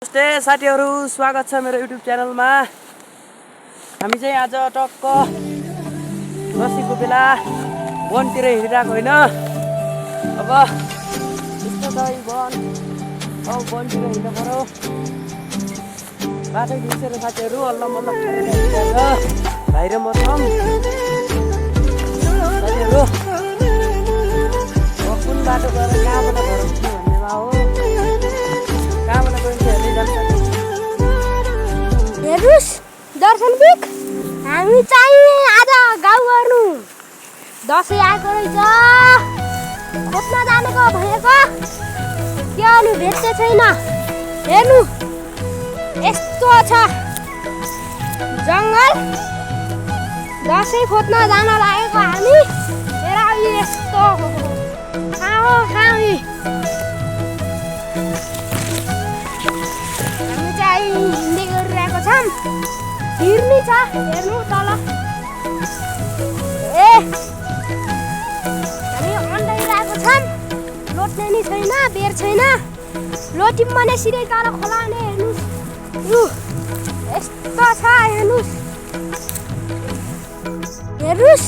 नमस्ते साथीहरु, स्वागत छ मेरो युट्युब च्यानलमा। हामी चाहिँ आज टक्क दशैंको बेला वनतिर हिँडिरहेको होइन। अब यस्तो छ वन, अब वनतिर हिँड्नु पर्यो। बाटो बिर्सेर साथीहरु अल्ल मल्ल भाइ र म छौँ साथीहरु। अब कुन बाटो गएर कहाँबाट घर पुग्नु भन्नेमा हो। कहाँबाट गइन्छ हेर्दै जान्छ। हेर्नुस् दर्शनबिक, हामी चाहिँ आज गाउँ गर्नु दसैँ आएको रहेछ। खोज्न जानेको भनेको के अनि भेट्दै छैन। हेर्नु यस्तो छ जङ्गल। दसैँ खोज्न जान लागेको हामी। हेर यस्तो कहाँ हो हामी चाहिँ हिँड्दै गरिरहेको छौँ। हिर्नी छ हेर्नु तल। हामी अन्डाइरहेको छौँ। लोट्ने नि छैन, बेर छैन। लोट्यौँ भने सिधै तल खोला नै। हेर्नुहोस् यस्तो छ। हेर्नुहोस्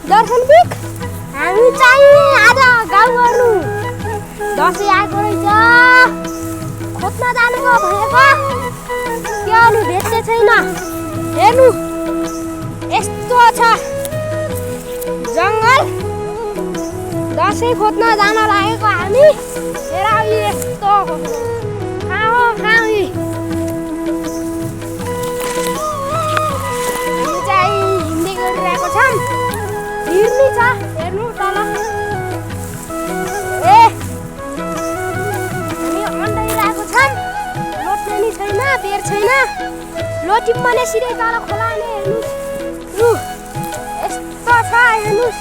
दर्शनबिक, हामी चाहिँ आज गाउँ गर्नु दसैँ आएको रहेछ। खोज्न जानेको भनेको के अनि भेट्दै छैन। हेर्नु यस्तो छ जङ्गल। दसैँ खोज्न जान लागेको हामी। हेर यस्तो कहाँ हो हामी चाहिँ हिँड्दै गरिरहेको छौँ। हिर्नी छ हेर्नु तल। छैन, बेर छैन। लोट्यौँ भने सिधै तल खोला नै। हेर्नुहोस् यस्तो छ। हेर्नुहोस्